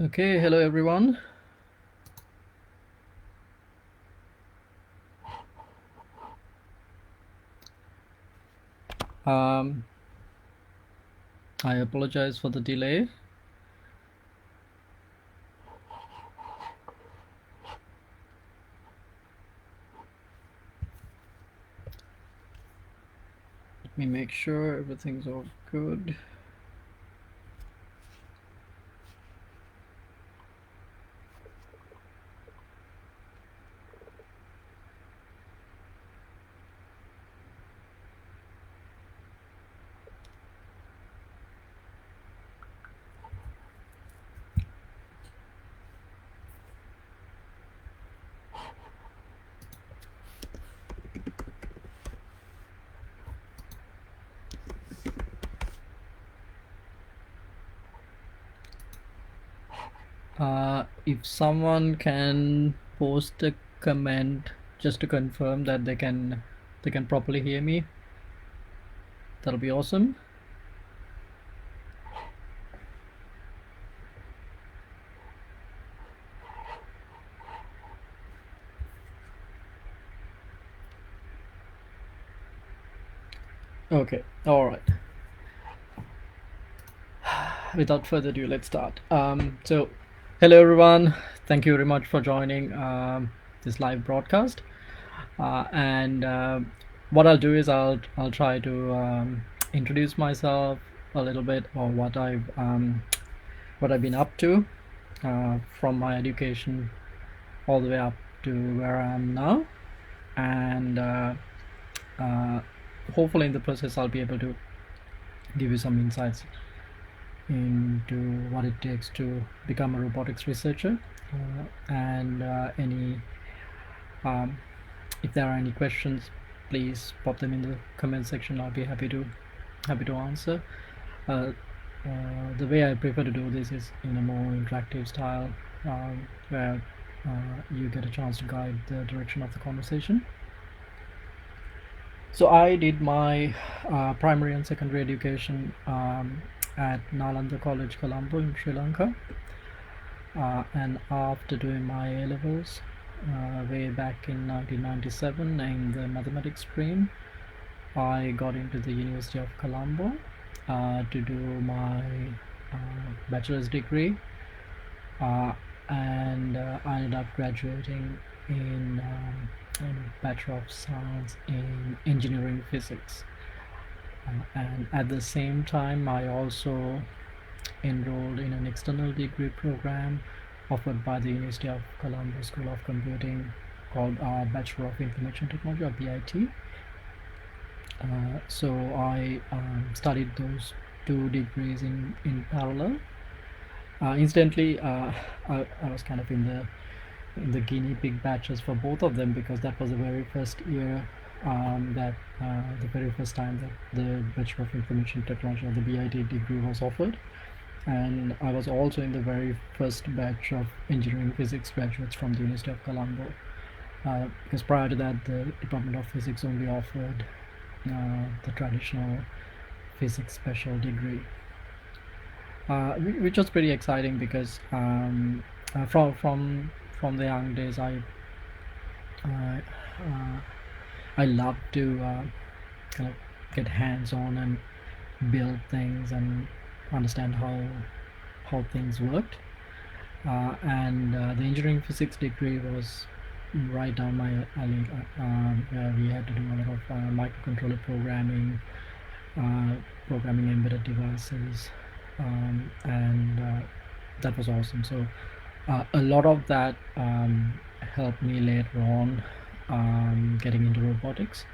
Okay, hello everyone. Um, I apologize for the delay. Let me make sure everything's all good. If someone can post a comment just to confirm that they can properly hear me, that'll be awesome. Okay, all right. Without further ado, let's start. So, hello everyone. Thank you very much for joining this live broadcast. And what I'll do is I'll try to introduce myself a little bit, or what I've been up to from my education all the way up to where I am now, and uh, hopefully in the process I'll be able to give you some insights into what it takes to become a robotics researcher, and any if there are any questions, please pop them in the comment section. I'll be happy to answer. uh, the way I prefer to do this is in a more interactive style, where you get a chance to guide the direction of the conversation. So I did my primary and secondary education at Navinda College, Colombo in Sri Lanka, and after doing my A levels way back in 1997 in the mathematics stream, I got into the University of Colombo to do my bachelor's degree, and I ended up graduating in Bachelor of Science in Engineering Physics. And at the same time, I also enrolled in an external degree program offered by the University of Colombo School of Computing called Bachelor of Information Technology, or BIT. So I studied those two degrees in parallel. Incidentally, I was kind of in the guinea pig batches for both of them, because that was the very first year, that the very first time that the Bachelor of Information Technology, or the BIT degree, was offered. And I was also in the very first batch of engineering physics graduates from the University of Colombo, because prior to that the Department of Physics only offered the traditional physics special degree, which was pretty exciting because from the young days uh, uh, I loved to kind of get hands on and build things and understand how things worked, and the engineering physics degree was right down my alley, where we had to do a lot of microcontroller programming, programming embedded devices, and that was awesome. So a lot of that helped me later on getting into robotics.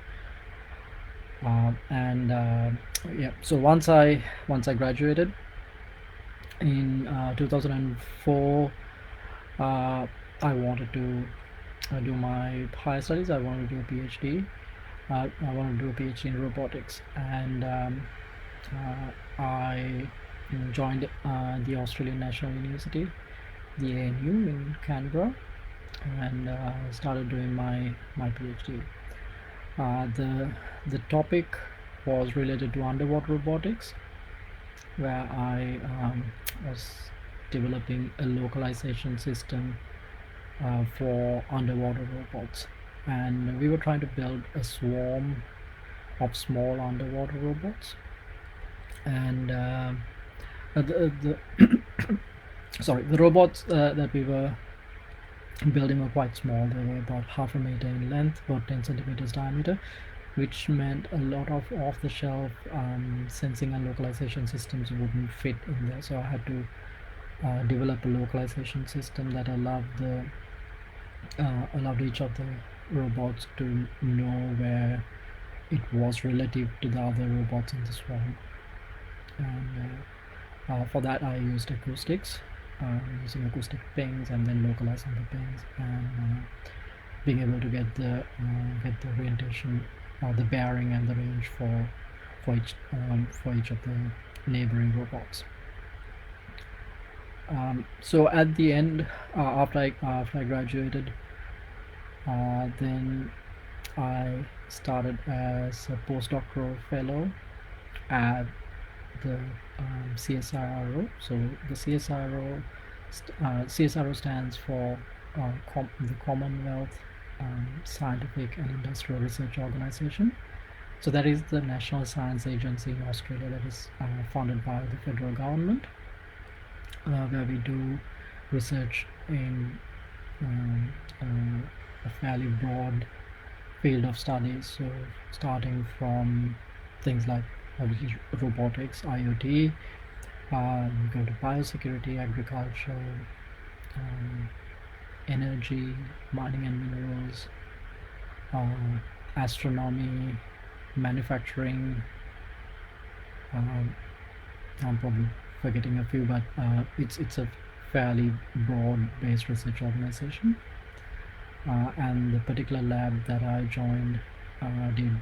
And yeah, so once I graduated in 2004, I wanted to do my higher studies. I wanted to do a PhD. I wanted to do a PhD in robotics, and I joined the Australian National University, the ANU in Canberra, and started doing my PhD. The topic was related to underwater robotics, where I was developing a localization system for underwater robots, and we were trying to build a swarm of small underwater robots. And the sorry, the robots that we were building were quite small. They were about half a meter in length, about 10 centimeters diameter, which meant a lot of off-the-shelf sensing and localization systems wouldn't fit in there. So I had to develop a localization system that allowed each of the robots to know where it was relative to the other robots in the swarm. And for that, I used acoustics, using acoustic pings and then localizing the pings, and being able to get the orientation, the bearing, and the range for each of the neighboring robots. So at the end, after I graduated, then I started as a postdoctoral fellow at the CSIRO. So the CSIRO stands for the Commonwealth Scientific and Industrial Research Organization. So that is the national science agency in Australia that is funded by the federal government, where we do research in a fairly broad field of studies. So starting from things like robotics, IoT, we go to biosecurity, agriculture, energy, mining and minerals, astronomy, manufacturing. I'm probably forgetting a few, but it's a fairly broad-based research organization. And the particular lab that I joined did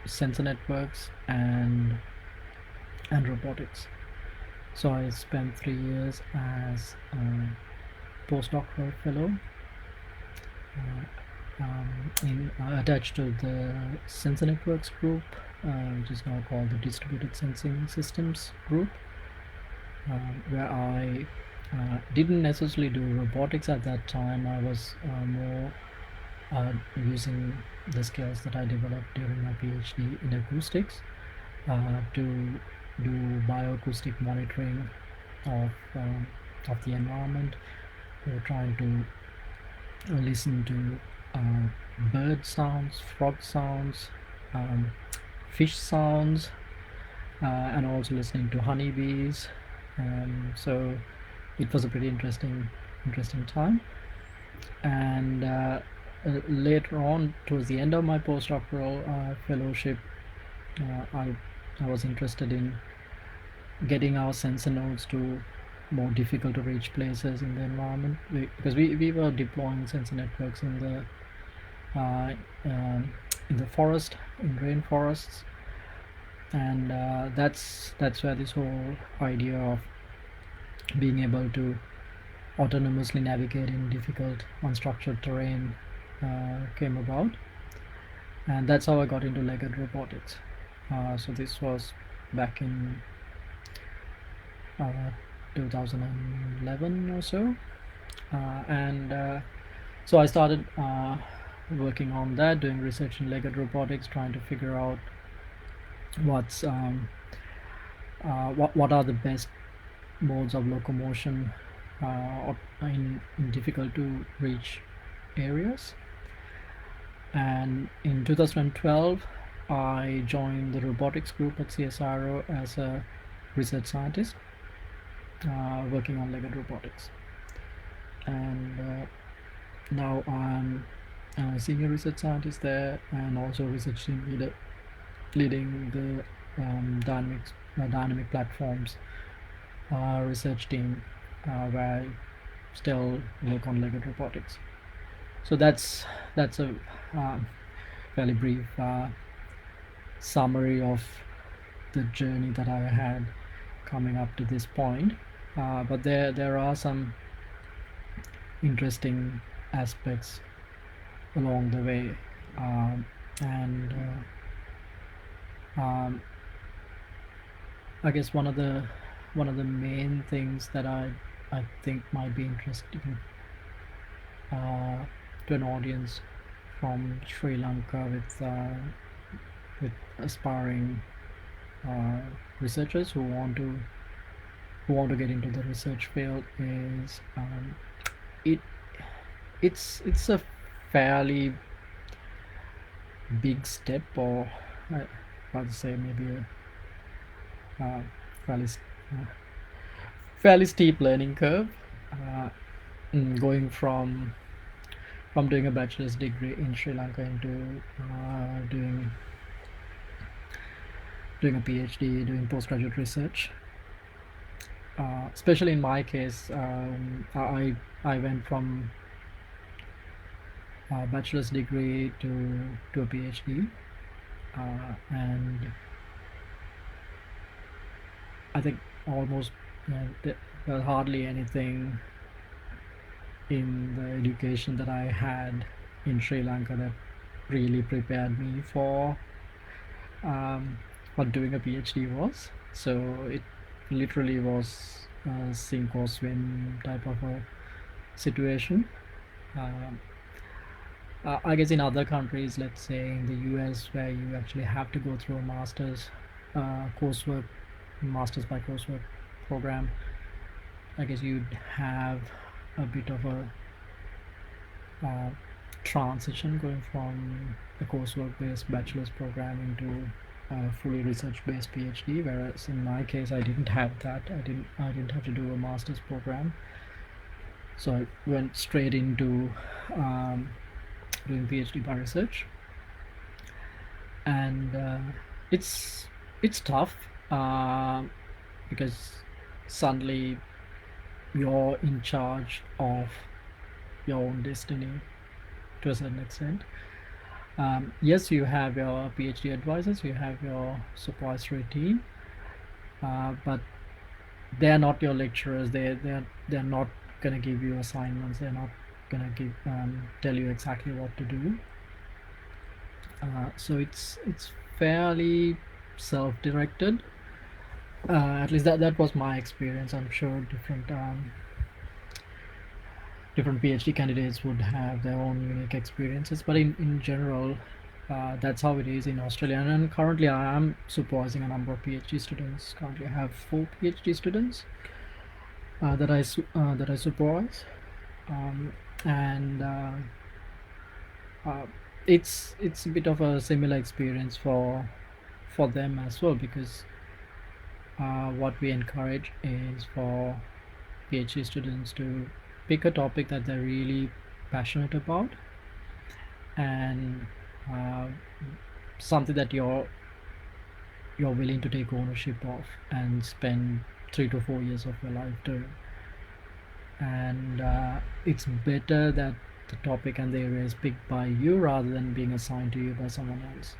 sensor networks and robotics. So I spent 3 years as a postdoctoral fellow attached to the sensor networks group, which is now called the distributed sensing systems group, where I didn't necessarily do robotics at that time. I was more using the skills that I developed during my Ph.D. in acoustics to do bioacoustic monitoring of the environment. We were trying to listen to bird sounds, frog sounds, fish sounds, and also listening to honeybees. So it was a pretty interesting time. And later on, towards the end of my postdoctoral fellowship, I was interested in getting our sensor nodes to more difficult to reach places in the environment, because we were deploying sensor networks in the forest, in rainforests, and that's where this whole idea of being able to autonomously navigate in difficult unstructured terrain came about, and that's how I got into legged robotics. So this was back in 2011 or so, and so I started working on that, doing research in legged robotics, trying to figure out what are the best modes of locomotion in difficult to reach areas. And in 2012, I joined the robotics group at CSIRO as a research scientist, working on legged robotics. And now I'm a senior research scientist there, and also research team leader, leading the dynamic platforms research team, where I still work on legged robotics. So that's a fairly brief summary of the journey that I had coming up to this point. But there are some interesting aspects along the way, and I guess one of the main things that I I think might be interesting to an audience from Sri Lanka with aspiring uh, researchers who want to get into the research field is it it's a fairly big step, or I'd say maybe a fairly uh, fairly steep learning curve, uh, going from doing a bachelor's degree in Sri Lanka into doing a PhD, doing postgraduate research. Especially in my case, I went from a bachelor's degree to a PhD, and I think almost there's hardly anything in the education that I had in Sri Lanka that really prepared me for what doing a PhD was. So it literally was a sink or swim type of a situation. Um, I guess in other countries, let's say in the US, where you actually have to go through a master's coursework, master's by coursework program, I guess you'd have a bit of a transition going from a coursework-based bachelor's program into a fully research-based PhD. Whereas in my case, I didn't have that. I didn't have to do a master's program, so I went straight into doing PhD by research, and it's tough because suddenly you're in charge of your own destiny to a certain extent. Yes, you have your PhD advisors, you have your supervisory team, but they're not your lecturers. They're not gonna give you assignments. They're not gonna tell you exactly what to do. So it's fairly self-directed. At least that was my experience. I'm sure different PhD candidates would have their own unique experiences, but in general, that's how it is in Australia. And currently, I am supervising a number of PhD students. Currently, I have 4 PhD students that I supervise, and it's a bit of a similar experience for them as well, because what we encourage is for PhD students to pick a topic that they're really passionate about, and uh, something that you're willing to take ownership of and spend 3 to 4 years of your life doing. And it's better that the topic and the area is picked by you rather than being assigned to you by someone else.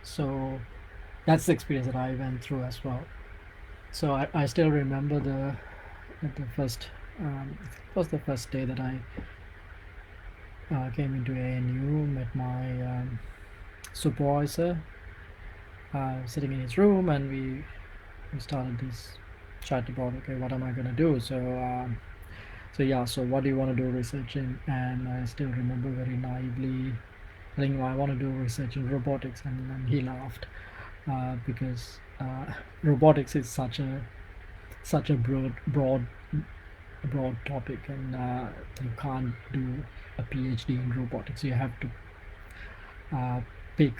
So that's the experience that I went through as well. So I still remember the first it was the first day that I came into ANU, met my supervisor, sitting in his room, and we started this chat about, okay, what am I gonna do? So what do you want to do research in? And I still remember very naively telling him I want to do research in robotics, and then he laughed because robotics is such a broad topic, and you can't do a PhD in robotics. You have to pick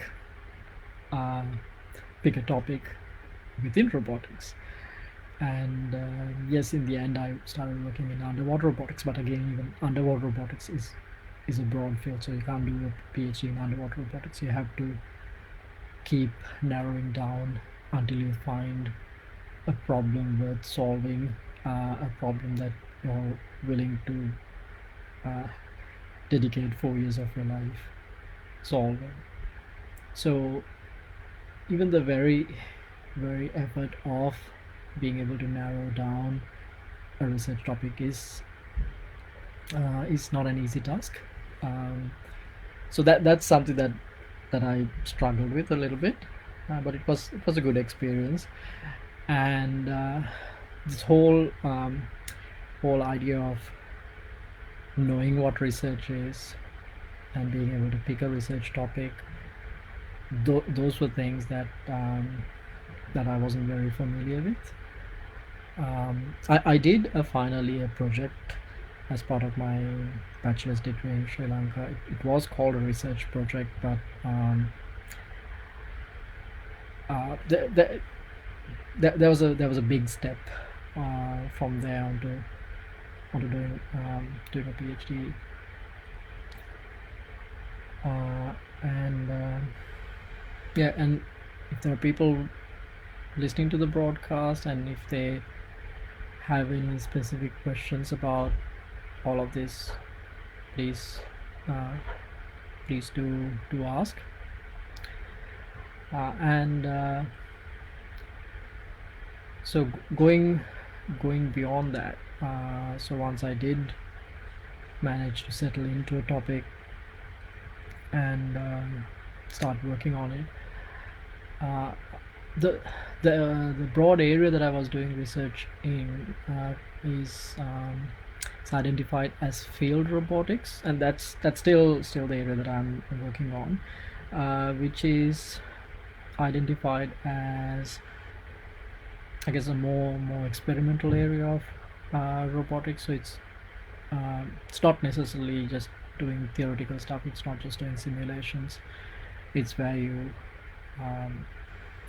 uh, pick a topic within robotics. And yes, in the end, I started working in underwater robotics. But again, even underwater robotics is a broad field, so you can't do a PhD in underwater robotics. You have to keep narrowing down until you find a problem worth solving, a problem that you're willing to dedicate 4 years of your life solving. So even the very effort of being able to narrow down a research topic is not an easy task. So that's something that I struggled with a little bit, but it was a good experience. And this whole idea of knowing what research is and being able to pick a research topic, those were things that that I wasn't very familiar with. I did a final year project as part of my bachelor's degree in Sri Lanka. It was called a research project, but the, there was a big step from there onto doing a PhD, and yeah, and if there are people listening to the broadcast and if they have any specific questions about all of this, please please do ask. And so going beyond that, so once I did manage to settle into a topic and start working on it, the the broad area that I was doing research in is it's identified as field robotics, and that's still the area that I'm working on, which is identified as, I guess, a more experimental area of robotics. So it's not necessarily just doing theoretical stuff. It's not just doing simulations. It's where you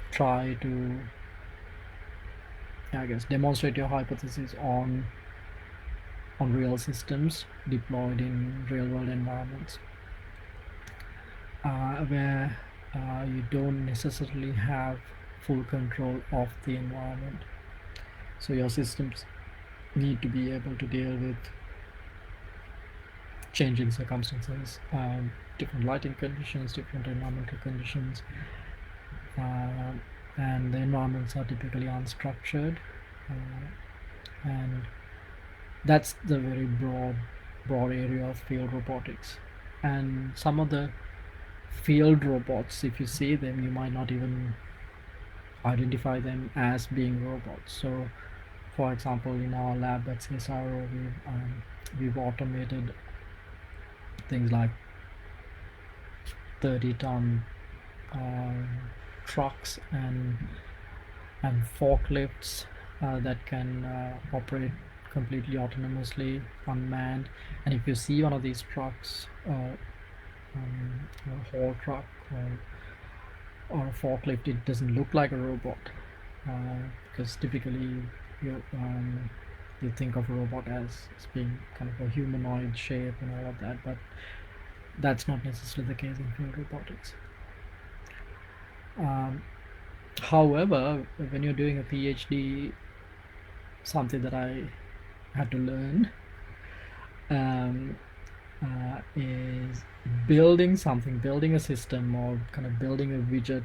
try to, I guess, demonstrate your hypothesis on real systems deployed in real world environments, where you don't necessarily have full control of the environment. So your systems need to be able to deal with changing circumstances, different lighting conditions, different environmental conditions, and the environments are typically unstructured, and that's the very broad area of field robotics. And some of the field robots, if you see them, you might not even identify them as being robots. So for example, in our lab at Csiro, we've automated things like 30-ton trucks and forklifts that can operate completely autonomously, unmanned. And if you see one of these trucks, a haul truck or a forklift, it doesn't look like a robot, because typically you think of a robot as being kind of a humanoid shape and all of that, but that's not necessarily the case in field robotics. However, when you're doing a PhD, something that I had to learn is building a system or kind of building a widget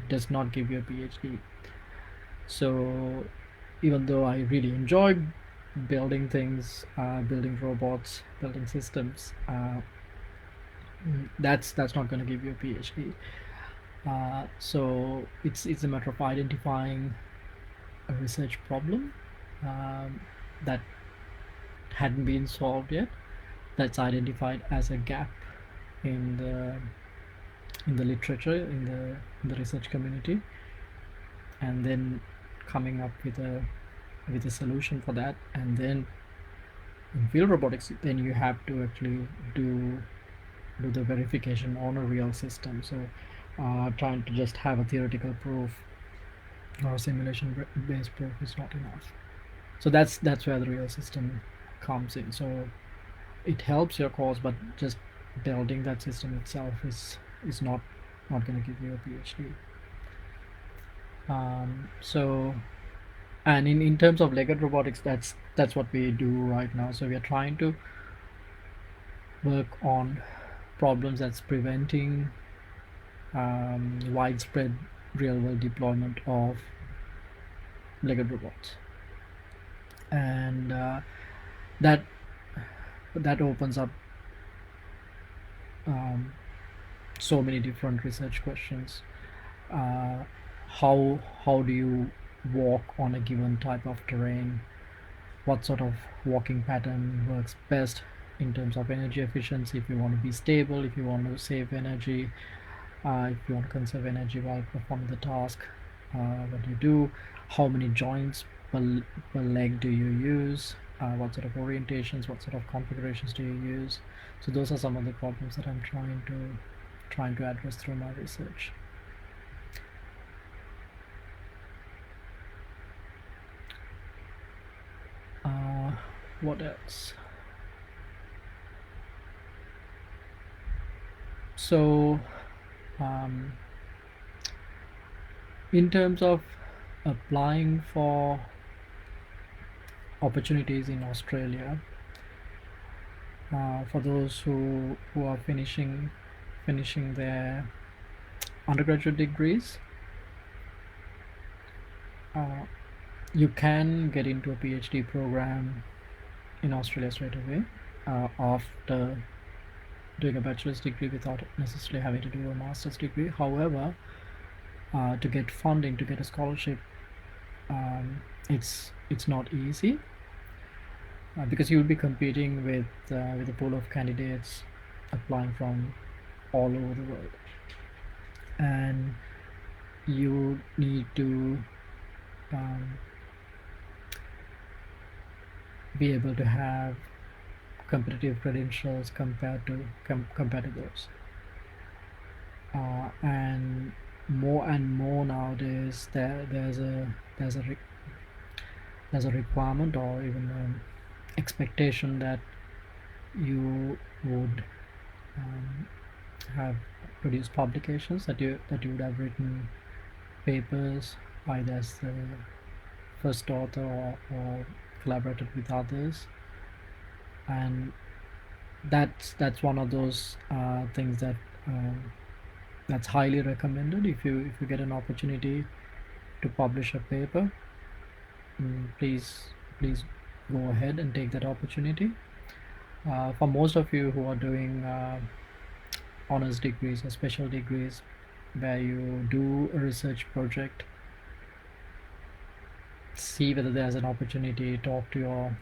does not give you a PhD. So even though I really enjoy building things, building robots, building systems, that's not going to give you a PhD. So it's a matter of identifying a research problem that hadn't been solved yet, that's identified as a gap in the literature, in the research community, and then coming up with a solution for that. And then in field robotics, then you have to actually do the verification on a real system. So trying to just have a theoretical proof or simulation based proof is not enough. So that's where the real system comes in. So it helps your cause, but just building that system itself is not going to give you a PhD. So, and in terms of legged robotics, that's what we do right now. So we are trying to work on problems that's preventing widespread real-world deployment of legged robots, and that opens up so many different research questions. How do you walk on a given type of terrain, what sort of walking pattern works best in terms of energy efficiency, if you want to be stable, if you want to save energy, if you want to conserve energy while performing the task, what you do, how many joints per leg do you use, what sort of orientations, what sort of configurations do you use. So those are some of the problems that I'm trying to address through my research. What else? So in terms of applying for opportunities in Australia, for those who are finishing their undergraduate degrees, you can get into a PhD program in Australia straight away after doing a bachelor's degree without necessarily having to do a master's degree. However, to get funding, to get a scholarship, it's not easy because you'll be competing with a pool of candidates applying from all over the world, and you need to be able to have competitive credentials compared to those. And more nowadays, there's a requirement or even an expectation that you would have produced publications, that you would have written papers either as the first author or collaborated with others, and that's one of those things that that's highly recommended. If you get an opportunity to publish a paper, please go ahead and take that opportunity. For most of you who are doing honors degrees or special degrees where you do a research project, see whether there's an opportunity, talk to your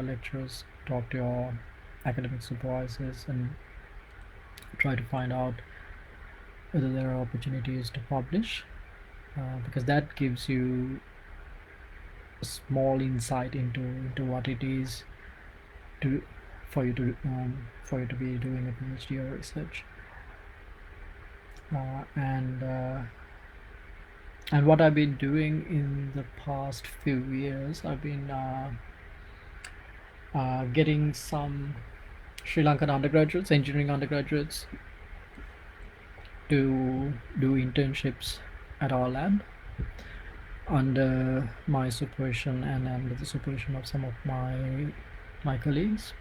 lecturers, talk to your academic supervisors, and try to find out whether there are opportunities to publish, because that gives you a small insight into what it is for you to be doing a PhD or research. And what I've been doing in the past few years, I've been getting some Sri Lankan undergraduates, engineering undergraduates, to do internships at our lab under my supervision and under the supervision of some of my colleagues.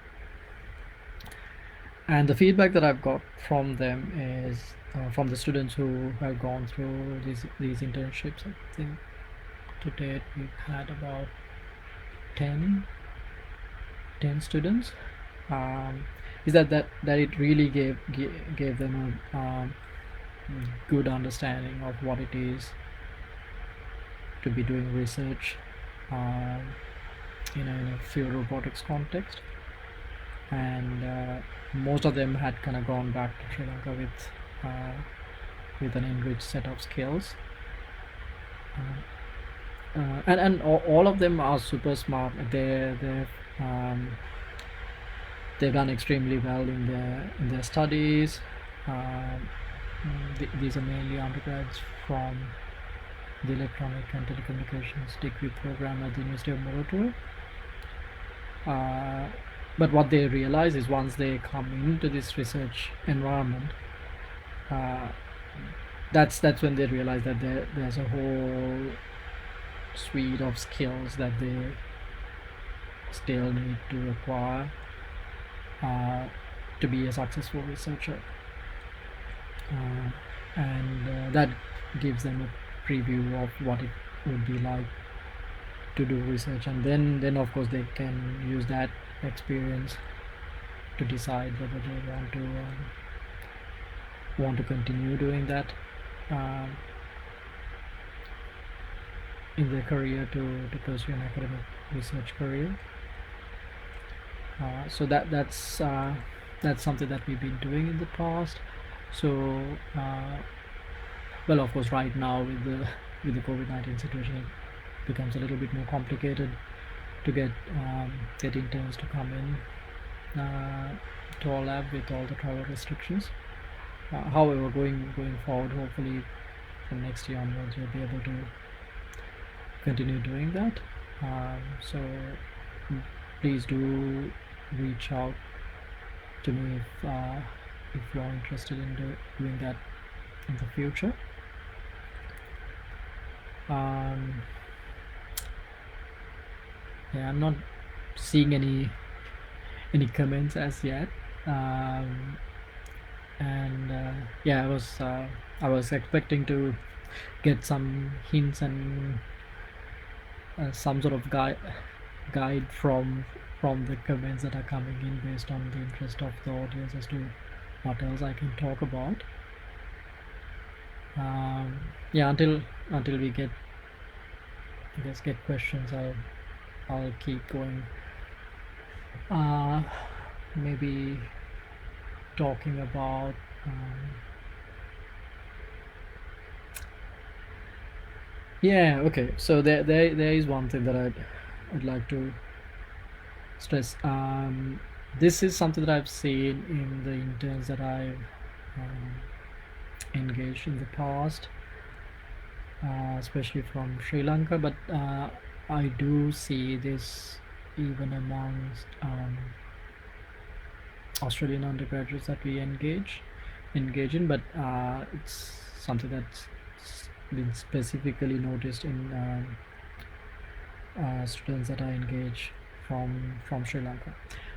And the feedback that I've got from them is from the students who have gone through these internships. I think to date we've had about 10 students. Is that it really gave them a good understanding of what it is to be doing research in a field robotics context, and most of them had kind of gone back to Sri Lanka with an enriched set of skills, and all of them are super smart. They've done extremely well in their studies. These are mainly undergrads from the Electronic and Telecommunications degree program at the University of Moroto. But what they realize is once they come into this research environment, that's when they realize that there's a whole suite of skills that they still need to acquire to be a successful researcher, and that gives them a preview of what it would be like to do research, and then of course they can use that experience to decide whether they want to continue doing that in their career to pursue an academic research career. So that's something that we've been doing in the past. So well, of course, right now with the COVID-19 situation, it becomes a little bit more complicated to get interns to come in to our lab with all the travel restrictions. However, going forward, hopefully from next year onwards, we'll be able to continue doing that. So please do reach out to me if you're interested in doing that in the future. Yeah, I'm not seeing any comments as yet. And yeah, I was expecting to get some hints and some sort of guide from the comments that are coming in based on the interest of the audience as to what else I can talk about. Yeah, until we get questions, I'll keep going. Maybe talking about yeah, okay. So there is one thing that I'd like to stress. This is something that I've seen in the interns that I've engaged in the past, especially from Sri Lanka, but I do see this even amongst Australian undergraduates that we engage in, but it's something that's been specifically noticed in students that I engage from Sri Lanka.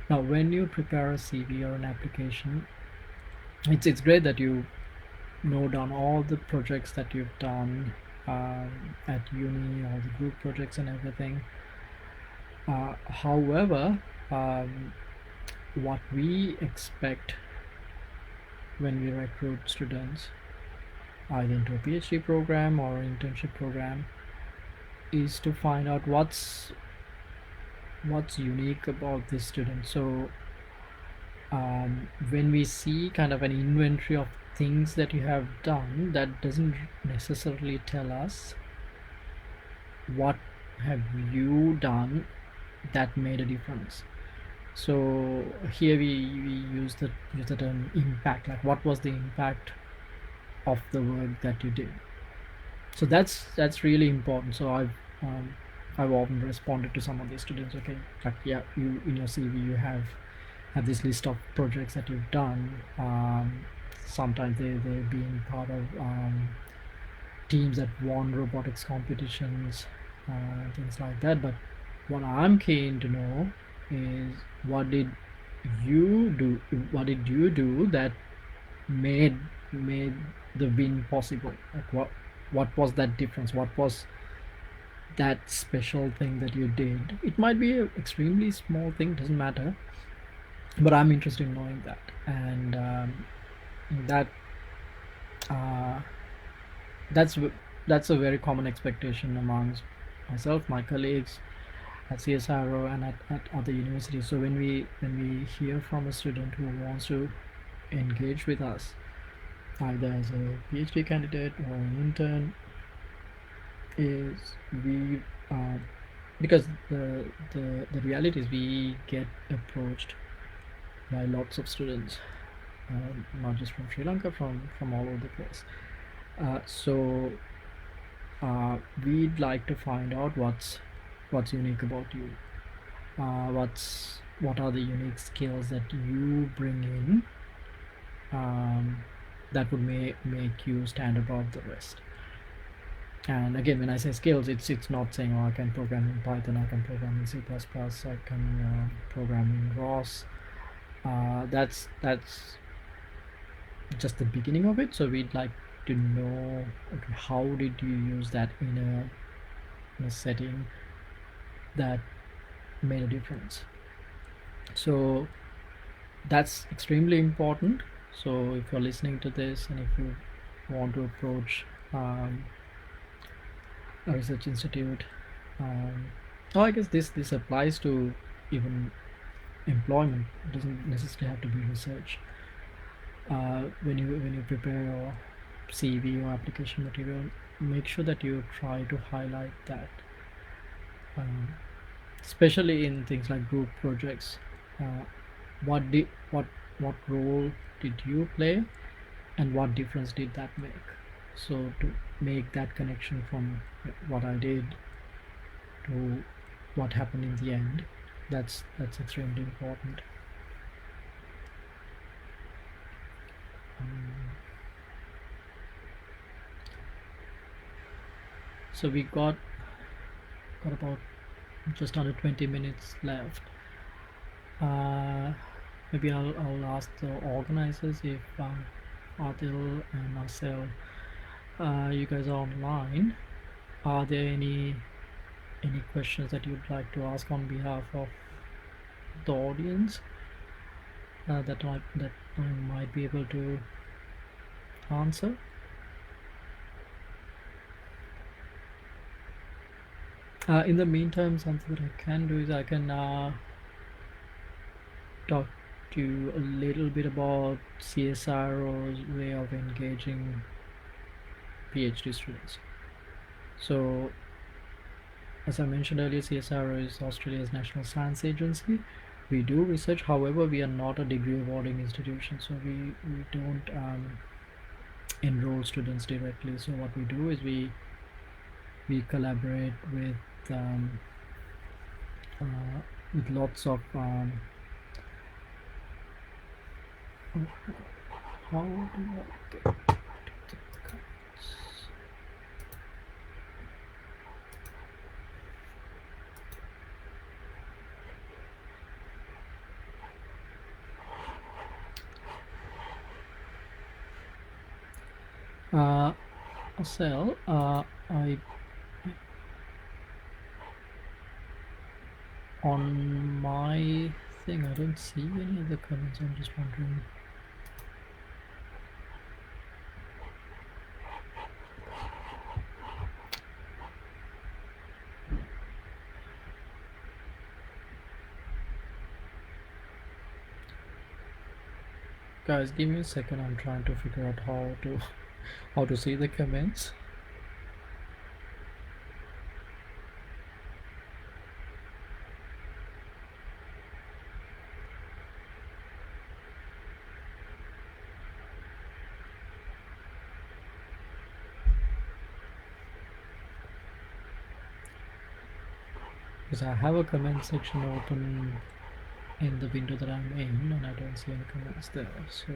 Now, when you prepare a CV or an application, it's great that you note down all the projects that you've done at uni, all the group projects and everything. However, what we expect when we recruit students either into a PhD program or internship program is to find out what's unique about this student. So when we see kind of an inventory of things that you have done, that doesn't necessarily tell us what have you done that made a difference. So here we use the term impact, like what was the impact of the work that you did. So that's really important. So I've often responded to some of these students, okay, like yeah, you in your CV you have this list of projects that you've done. Sometimes they've been part of teams that won robotics competitions, things like that. But what I'm keen to know is what did you do that made the win possible? Like what was that difference? What was that special thing that you did? It might be an extremely small thing, doesn't matter, but I'm interested in knowing that. And that that's a very common expectation amongst myself, my colleagues at Csiro and at other universities. So when we hear from a student who wants to engage with us either as a PhD candidate or an intern, is we because the reality is we get approached by lots of students, not just from Sri Lanka, from all over the place. So we'd like to find out what's unique about you. What are the unique skills that you bring in that would make you stand above the rest. And again, when I say skills, it's not saying, oh, I can program in Python, I can program in C++, I can program in ROS. That's just the beginning of it. So we'd like to know, okay, how did you use that in a setting that made a difference? So that's extremely important. So if you're listening to this and if you want to approach a research institute. Oh, I guess this applies to even employment. It doesn't necessarily have to be research. When you prepare your CV or application material, make sure that you try to highlight that, um, especially in things like group projects. Uh, what did what role did you play, and what difference did that make? So to make that connection from what I did to what happened in the end, that's extremely important. Um, so we got about just under 20 minutes left. Uh, Maybe I'll ask the organizers if Adil and Marcel, you guys are online. Are there any questions that you'd like to ask on behalf of the audience, that I might be able to answer? In the meantime, something that I can do is I can talk to you a little bit about CSIRO's way of engaging PhD students. So, as I mentioned earlier, CSIRO is Australia's national science agency. We do research, however, we are not a degree awarding institution, so we don't enroll students directly. So what we do is we collaborate with lots of how do I get the comments? Marcel, I on my thing I don't see any other comments. I'm just wondering. Guys, give me a second. I'm trying to figure out how to see the comments. Because I have a comment section open in the window that I'm in, and I don't see any comments there. So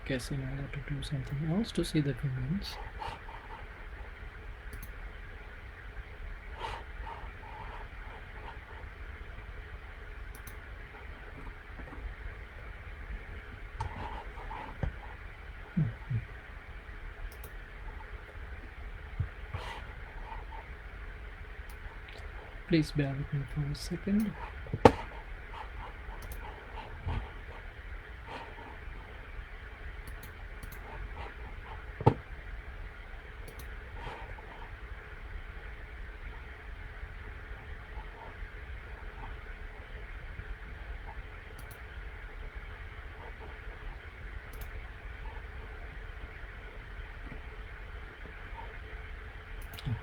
guessing I'll have to do something else to see the comments. Please bear with me for a second.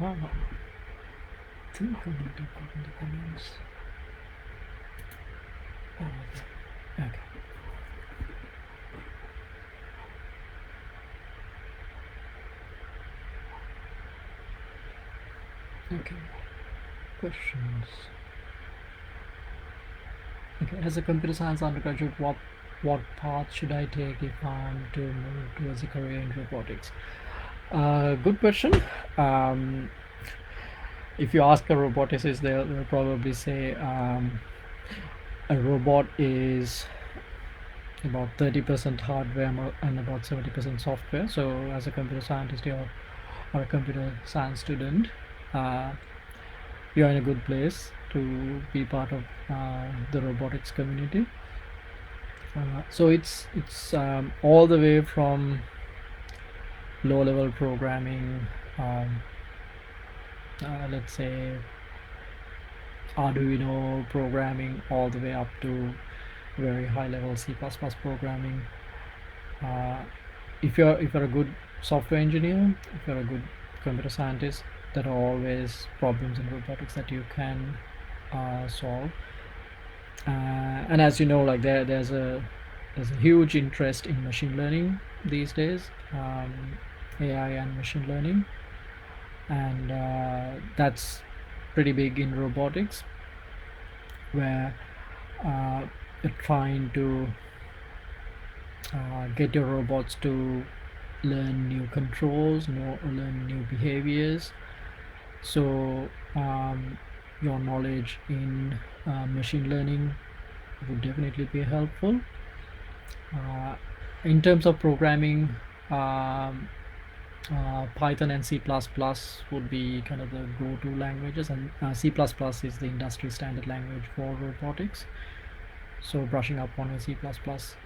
Aha. I think I need to go in the comments. Oh, okay. Okay. Questions. Okay, as a computer science undergraduate, what path should I take if I'm to move towards a career in robotics? Good question. If you ask a roboticist, they'll probably say a robot is about 30% hardware and about 70% software. So as a computer scientist or a computer science student, you're in a good place to be part of the robotics community. So it's all the way from low level programming, let's say Arduino programming all the way up to very high level C++ programming. Uh, if you're a good software engineer, if you're a good computer scientist, there are always problems in robotics that you can solve. And as you know, like there's a huge interest in machine learning these days, AI and machine learning, and that's pretty big in robotics, where you're trying to get your robots to learn new controls, learn new behaviors. So your knowledge in machine learning would definitely be helpful. In terms of programming, um, Python and C++ would be kind of the go-to languages, and C++ is the industry standard language for robotics. So brushing up on C++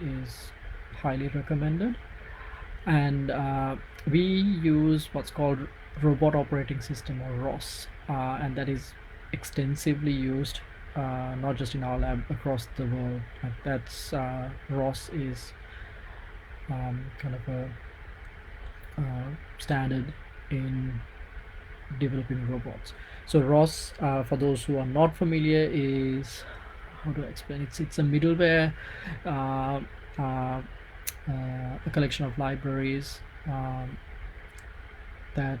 is highly recommended. And we use what's called Robot Operating System, or ROS, and that is extensively used not just in our lab, across the world. That's ROS is kind of a standard in developing robots. So ROS, for those who are not familiar, is, how do I explain? It's a middleware, uh, uh, a collection of libraries that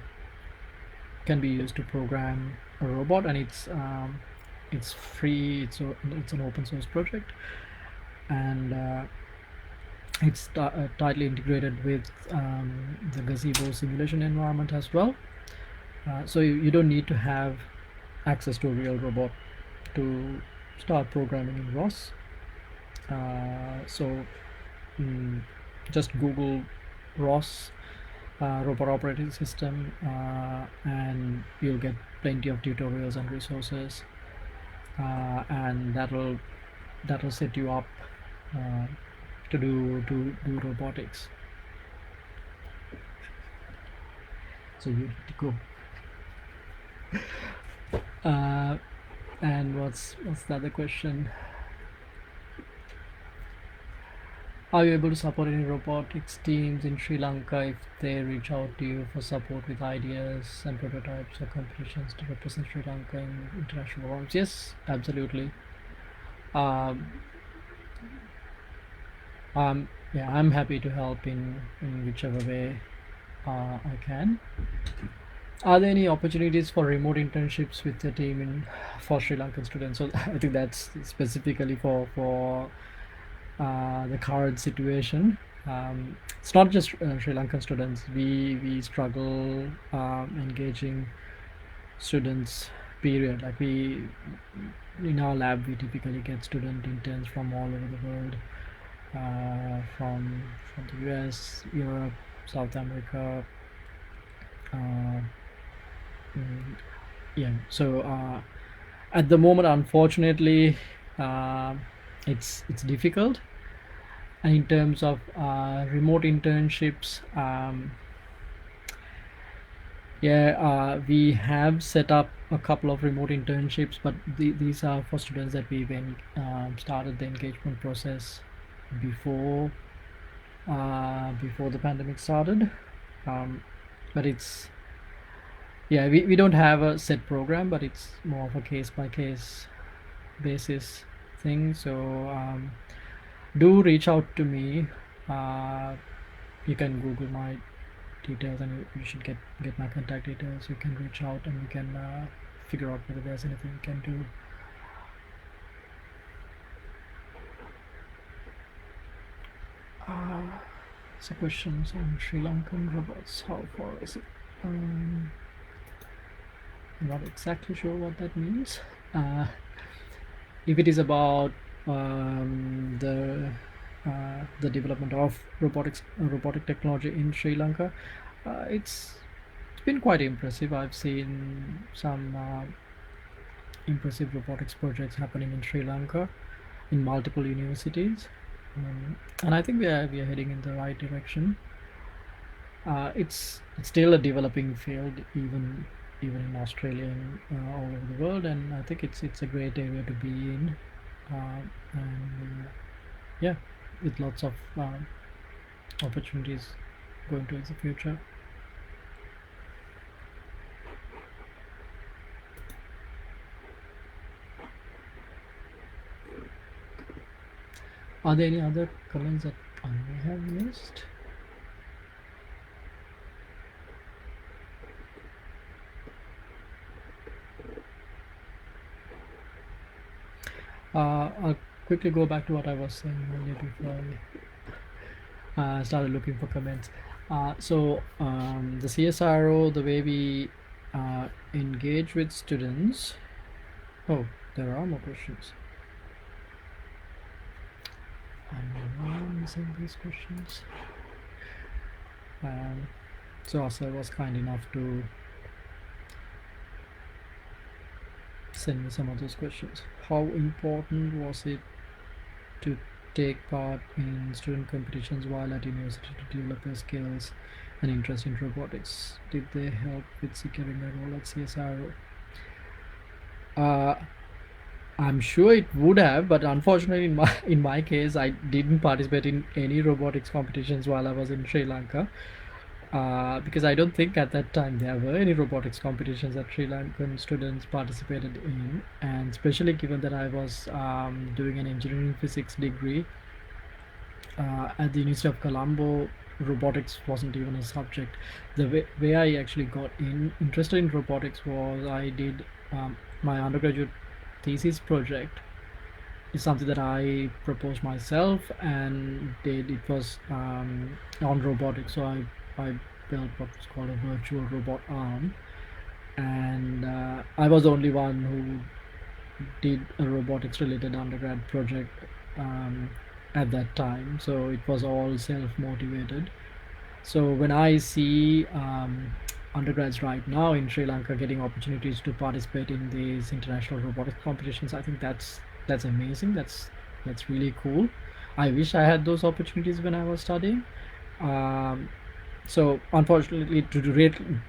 can be used to program a robot, and it's free. It's an open source project, and it's tightly integrated with the Gazebo simulation environment as well. So you don't need to have access to a real robot to start programming in ROS. So just Google ROS, robot operating system, and you'll get plenty of tutorials and resources, and that'll set you up to do robotics. So you need to go. And what's the other question? Are you able to support any robotics teams in Sri Lanka if they reach out to you for support with ideas and prototypes or competitions to represent Sri Lanka in international forums? Yes, absolutely. Um, yeah, I'm happy to help in whichever way I can. Are there any opportunities for remote internships with the team for Sri Lankan students? So I think that's specifically for the current situation. It's not just Sri Lankan students. We struggle engaging students. Period. Like we in our lab, we typically get student interns from all over the world, from the US, Europe, South America. Uh, yeah. So at the moment, unfortunately, uh, it's difficult. And in terms of remote internships, we have set up a couple of remote internships, but these are for students that we've started the engagement process before the pandemic started. But we don't have a set program, but it's more of a case by case basis thing. So do reach out to me. You can Google my details, and you should get my contact details. You can reach out, and we can figure out whether there's anything we can do. So questions on Sri Lankan robots. How far is it? I'm not exactly sure what that means. If it is about the development of robotic technology in Sri Lanka, it's been quite impressive. I've seen some impressive robotics projects happening in Sri Lanka in multiple universities, and I think we are heading in the right direction. It's still a developing field, even even in Australia and all over the world. And I think it's a great area to be in, and yeah, with lots of opportunities going towards the future. Are there any other comments that I may have missed? I'll quickly go back to what I was saying earlier before I started looking for comments. The CSRO, the way we engage with students. Oh, there are more questions. I'm missing these questions. So Asar was kind enough to send me some of those questions. How important was it to take part in student competitions while at university to develop your skills and interest in robotics? Did they help with securing a role at CSRO? I'm sure it would have, but unfortunately, in my case, I didn't participate in any robotics competitions while I was in Sri Lanka. Because I don't think at that time there were any robotics competitions that Sri Lankan students participated in, and especially given that I was doing an engineering physics degree at the University of Colombo, robotics wasn't even a subject. The way I actually got interested in robotics was I did my undergraduate thesis project is something that I proposed myself and did. It was on robotics, so I built what was called a virtual robot arm, and I was the only one who did a robotics related undergrad project at that time. So it was all self motivated. So when I see undergrads right now in Sri Lanka getting opportunities to participate in these international robotics competitions, I think that's amazing. That's really cool. I wish I had those opportunities when I was studying. Um, so unfortunately, to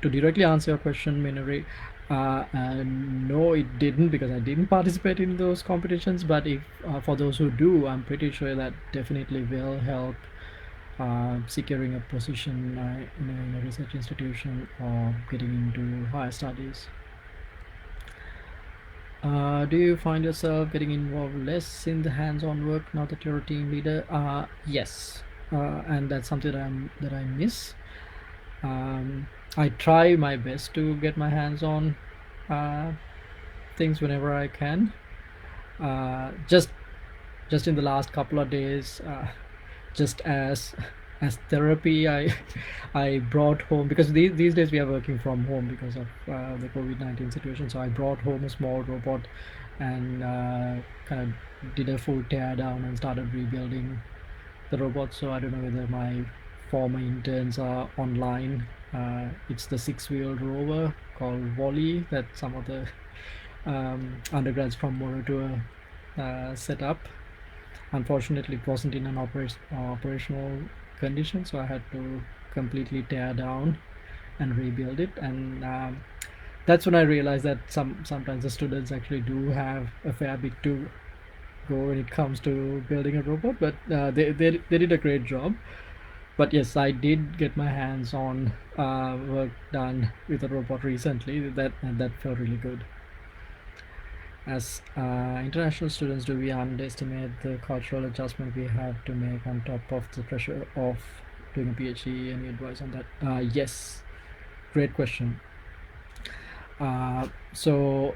directly answer your question, Minori, no, it didn't, because I didn't participate in those competitions. But if for those who do, I'm pretty sure that definitely will help securing a position in a research institution or getting into higher studies. Do you find yourself getting involved less in the hands-on work now that you're a team leader? Yes, and that's something that I miss. I try my best to get my hands on things whenever I can. Just in the last couple of days, just as therapy, I brought home, because these days we are working from home because of the COVID-19 situation. So I brought home a small robot and kind of did a full tear down and started rebuilding the robot. So I don't know whether my former interns are online. It's the 6-wheeled rover called Volley that some of the undergrads from Moratua set up. Unfortunately, it wasn't in an operational condition, so I had to completely tear down and rebuild it. And that's when I realized that sometimes the students actually do have a fair bit to go when it comes to building a robot, but they did a great job. But yes, I did get my hands on work done with a robot recently. That felt really good. As international students, do we underestimate the cultural adjustment we have to make on top of the pressure of doing a PhD? Any advice on that? Yes, great question. So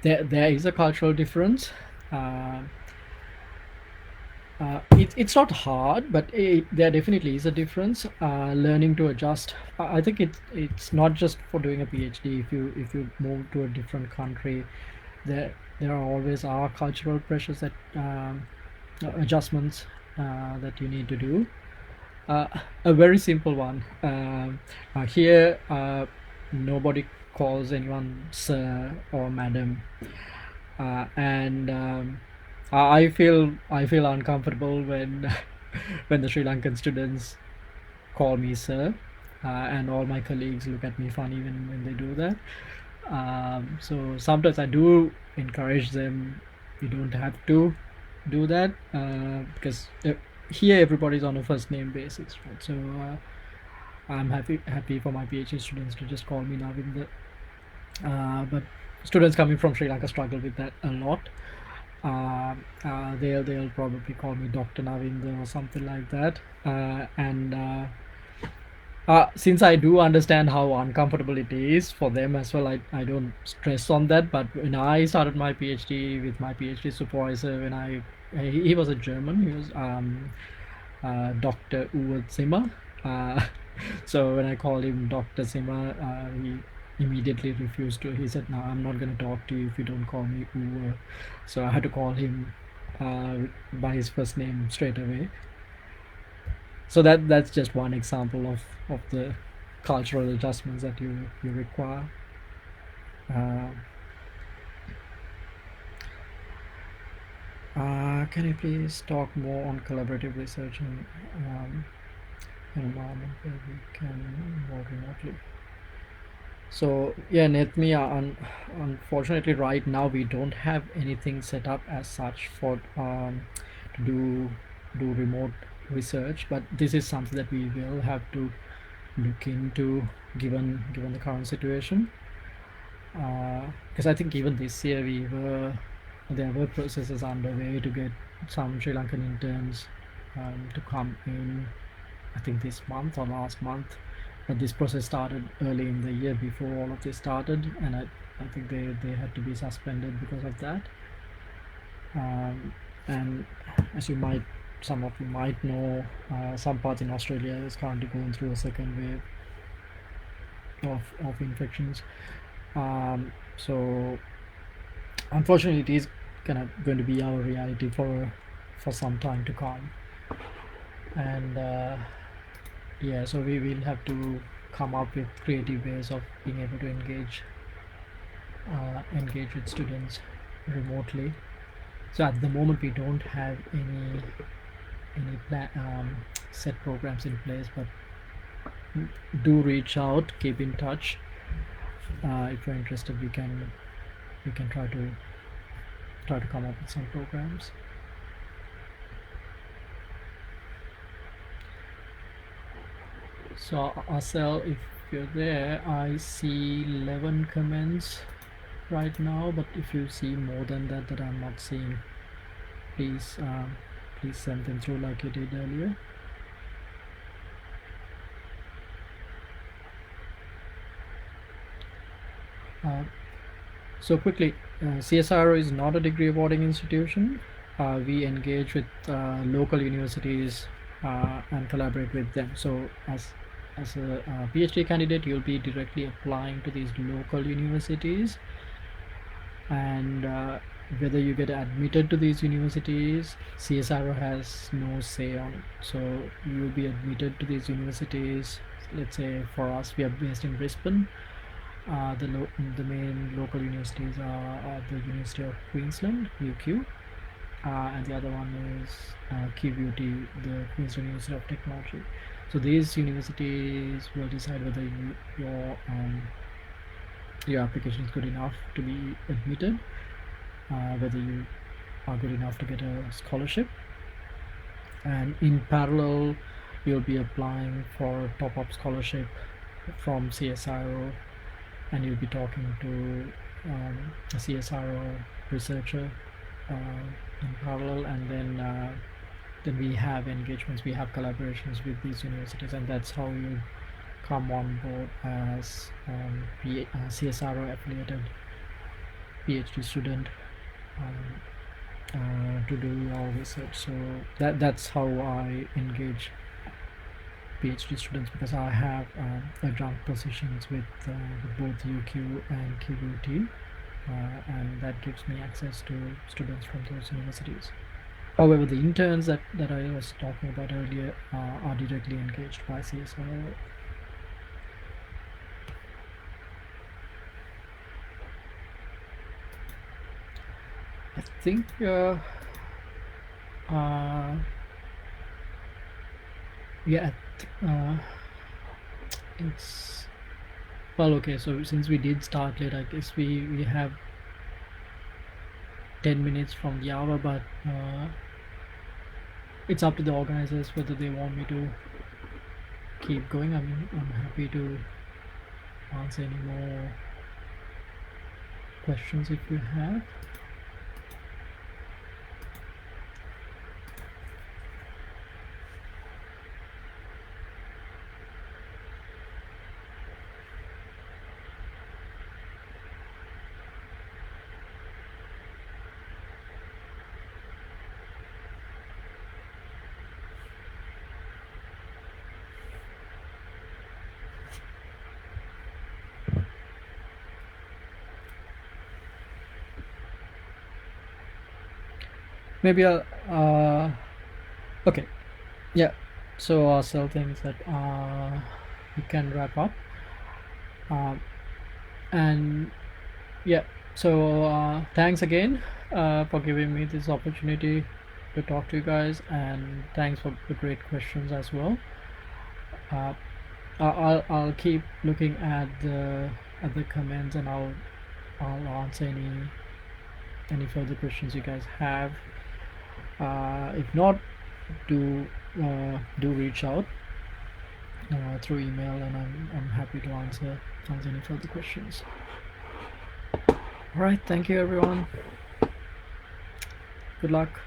there is a cultural difference. It's not hard, but there definitely is a difference. Learning to adjust. I think it's not just for doing a PhD. If you move to a different country, there always are cultural pressures that adjustments that you need to do. A very simple one. Here, nobody calls anyone sir or madam, and I feel uncomfortable when when the Sri Lankan students call me sir. and all my colleagues look at me funny when they do that. So sometimes I do encourage them. You don't have to do that because here everybody's on a first name basis, right? So I'm happy for my PhD students to just call me Navinda. But students coming from Sri Lanka struggle with that a lot. They'll probably call me Dr. Navinda or something like that. Since I do understand how uncomfortable it is for them as well, I don't stress on that. But when I started my PhD with my PhD supervisor, he was a German, he was Dr. Uwe Zimmer. Uh, so when I called him Dr. Zimmer, he immediately refused to. He said, "No, I'm not going to talk to you if you don't call me Uwe." So I had to call him by his first name straight away. So that's just one example of the cultural adjustments that you require. Can you please talk more on collaborative research and environment where we can work remotely? So yeah, Netmi, unfortunately right now we don't have anything set up as such for to do remote research, but this is something that we will have to look into given the current situation. Because I think even this year there were processes underway to get some Sri Lankan interns to come in. I think this month or last month, but this process started early in the year before all of this started, and I think they had to be suspended because of that. And as some of you might know, some parts in Australia is currently going through a second wave of infections. So unfortunately, it is kind of going to be our reality for some time to come. And yeah, so we will have to come up with creative ways of being able to engage with students remotely. So at the moment we don't have any set programs in place, but do reach out, keep in touch. If you're interested, we can try to come up with some programs. So Asel, if you're there, I see 11 comments right now, but if you see more than that I'm not seeing, please send them through like you did earlier. So quickly, CSIRO is not a degree awarding institution. We engage with local universities and collaborate with them. So as a PhD candidate, you'll be directly applying to these local universities, and whether you get admitted to these universities, CSIRO has no say on it. So you'll be admitted to these universities. Let's say for us, we are based in Brisbane. The main local universities are the University of Queensland, UQ, and the other one is QUT, the Queensland University of Technology. So these universities will decide whether your application is good enough to be admitted, whether you are good enough to get a scholarship, and in parallel you'll be applying for a top-up scholarship from CSIRO, and you'll be talking to a CSIRO researcher in parallel, and then we have engagements, we have collaborations with these universities, and that's how you come on board as CSIRO affiliated PhD student to do our research. So that's how I engage PhD students, because I have adjunct positions with both UQ and QUT, and that gives me access to students from those universities. However, the interns that I was talking about earlier are directly engaged by CSIRO. I think it's well, okay, so since we did start late, I guess we have 10 minutes from the hour, but it's up to the organizers whether they want me to keep going. I mean, I'm happy to answer any more questions if you have. Maybe I'll okay, yeah, so I'll things that we can wrap up, and yeah, so thanks again for giving me this opportunity to talk to you guys, and thanks for the great questions as well. uh, I'll keep looking at the comments, and I'll answer any further questions you guys have. If not, do reach out through email, and I'm happy to answer any further questions. All right, thank you everyone. Good luck.